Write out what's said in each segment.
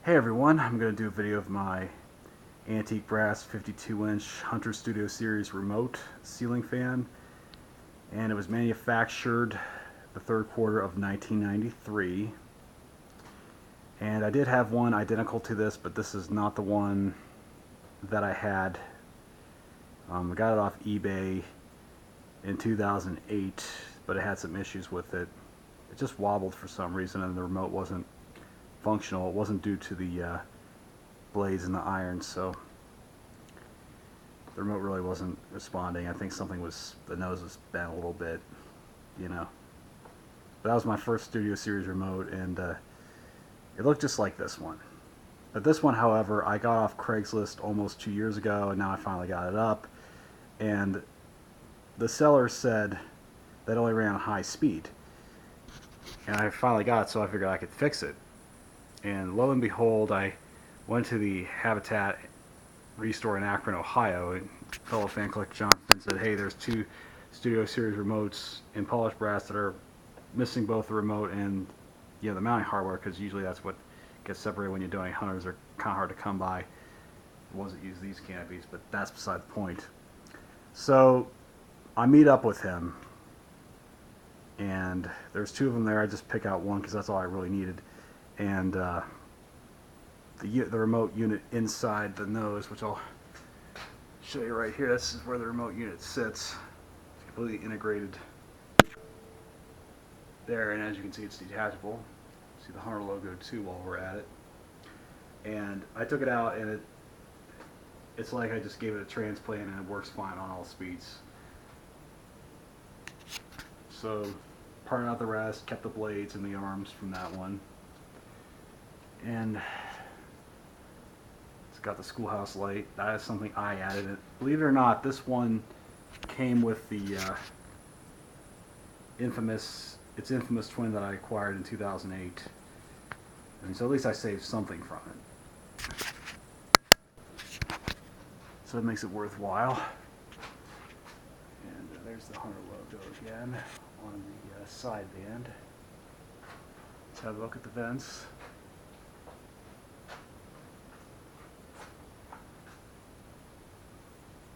Hey everyone, I'm going to do a video of my antique brass 52-inch Hunter Studio Series remote ceiling fan, and it was manufactured the third quarter of 1993. And I did have one identical to this, but this is not the one that I had. I got it off eBay in 2008, but it had some issues with it. It just wobbled for some reason, and the remote wasn't functional. It wasn't due to the blades in the iron, so the remote really wasn't responding. I think the nose was bent a little bit, you know. But that was my first Studio Series remote, and it looked just like this one. But this one, however, I got off Craigslist almost 2 years ago, and now I finally got it up. And the seller said that it only ran on high speed. And I finally got it, so I figured I could fix it. And lo and behold, I went to the Habitat Restore in Akron, Ohio, and a fellow fan collector Jonathan said, hey, there's two Studio Series remotes in polished brass that are missing both the remote and the mounting hardware, because usually that's what gets separated when you're doing hunters. They're kind of hard to come by, the ones that use these canopies, but that's beside the point. So I meet up with him, and there's two of them there. I just pick out one because that's all I really needed. And the remote unit inside the nose, which I'll show you right here. This is where the remote unit sits. It's completely integrated there, and as you can see, it's detachable. See the Hunter logo too while we're at it. And I took it out, and it's like I just gave it a transplant, and it works fine on all speeds. So parted out the rest, kept the blades and the arms from that one. And it's got the schoolhouse light. That is something I added. Believe it or not, this one came with the infamous twin that I acquired in 2008. And so at least I saved something from it. So it makes it worthwhile. And there's the Hunter logo again on the side band. Let's have a look at the vents.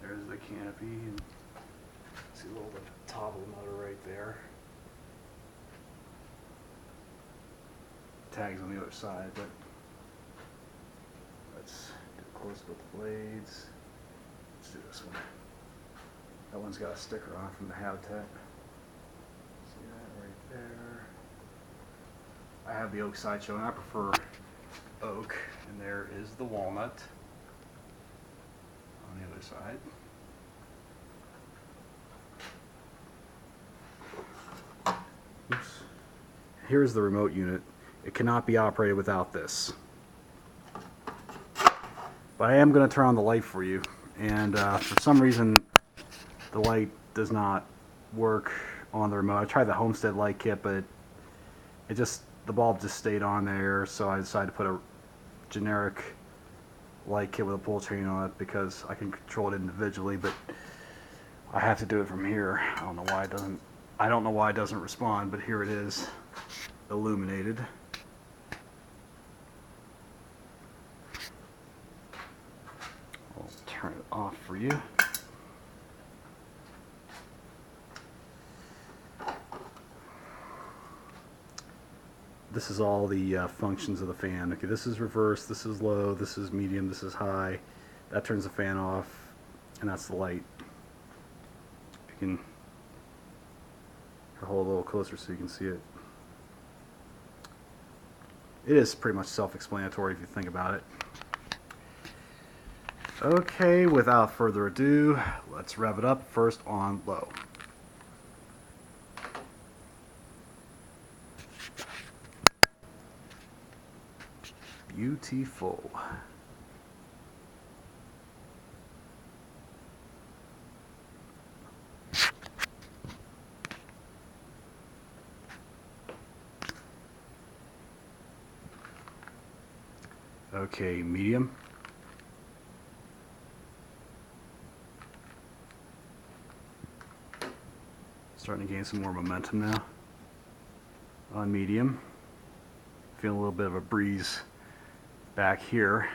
There's the canopy, and see a little bit of the top of the motor right there. Tags on the other side, but let's get a close look at the blades. Let's do this one. That one's got a sticker on from the Habitat. See that right there? I have the oak side showing. I prefer oak, and there is the walnut on the other side. Oops. Here's the remote unit. It cannot be operated without this. But I am going to turn on the light for you, and for some reason the light does not work on the remote. I tried the Homestead light kit, but the bulb just stayed on there, so I decided to put a generic light kit with a pull chain on it because I can control it individually, but I have to do it from here. I don't know why it doesn't respond, but here it is, illuminated. I'll turn it off for you. This is all the functions of the fan. Okay, this is reverse, this is low, this is medium, this is high. That turns the fan off, and that's the light. You can hold a little closer so you can see it. It is pretty much self-explanatory if you think about it. Okay, without further ado, let's rev it up, first on low. Beautiful. Okay, medium. Starting to gain some more momentum now. On medium. Feel a little bit of a breeze back here.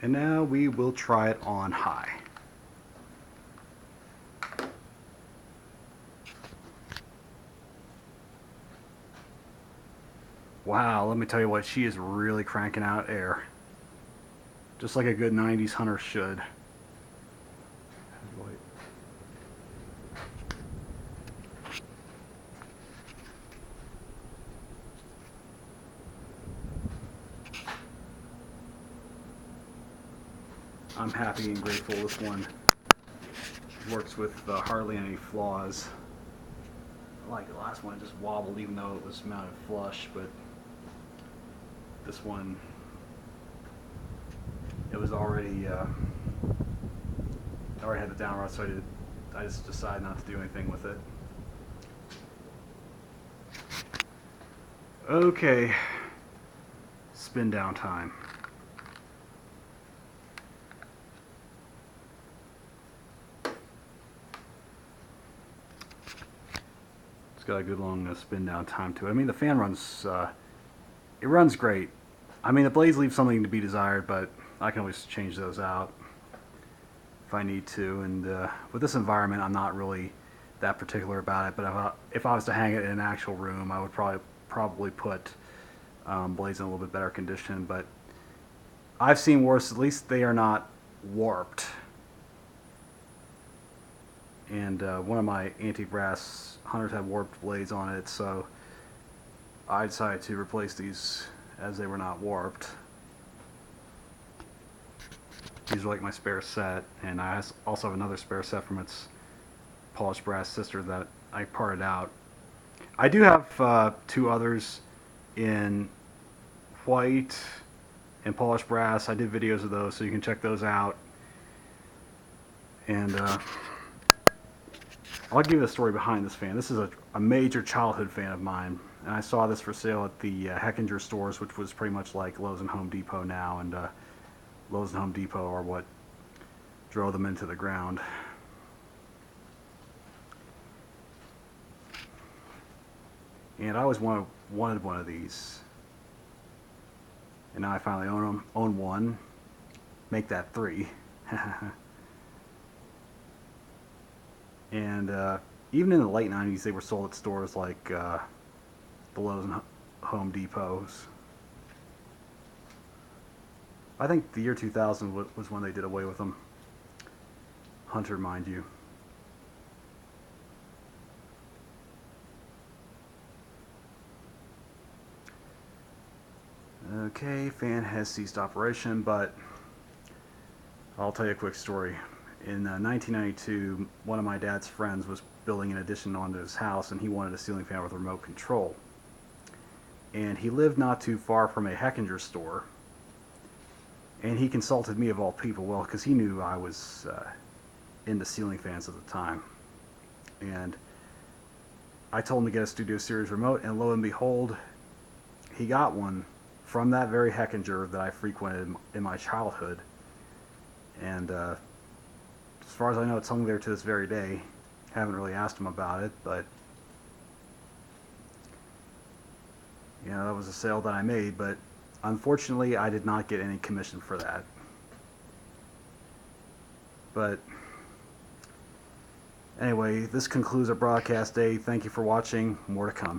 And now we will try it on high. Wow, let me tell you what, she is really cranking out air. Just like a good 90s hunter should. I'm happy and grateful this one works with hardly any flaws. Like the last one, it just wobbled even though it was mounted flush, but this one, it was already had the downrod, so I just decided not to do anything with it. Okay, spin down time. It's got a good long spin down time to it. I mean, the fan runs, it runs great. I mean, the blades leave something to be desired, but I can always change those out if I need to. And with this environment, I'm not really that particular about it. But if I was to hang it in an actual room, I would probably put blades in a little bit better condition. But I've seen worse. At least they are not warped. And one of my antique brass hunters had warped blades on it, so I decided to replace these as they were not warped. These are like my spare set, and I also have another spare set from its polished brass sister that I parted out. I do have two others in white and polished brass. I did videos of those, so you can check those out. And I'll give you the story behind this fan. This is a major childhood fan of mine, and I saw this for sale at the Heckinger stores, which was pretty much like Lowe's and Home Depot now, and Lowe's and Home Depot are what drove them into the ground. And I always wanted one of these, and now I finally own one. Make that 3. And even in the late 90s, they were sold at stores like the Lowe's and Home Depots. I think the year 2000 was when they did away with them. Hunter, mind you. Okay, fan has ceased operation, but I'll tell you a quick story. In 1992, one of my dad's friends was building an addition onto his house, and he wanted a ceiling fan with remote control. And he lived not too far from a Heckinger store, and he consulted me of all people, well, because he knew I was into ceiling fans at the time. And I told him to get a Studio Series remote, and lo and behold, he got one from that very Heckinger that I frequented in my childhood. And as far as I know, it's hung there to this very day. Haven't really asked him about it, but you know, that was a sale that I made, but unfortunately I did not get any commission for that. But anyway, this concludes our broadcast day. Thank you for watching. More to come.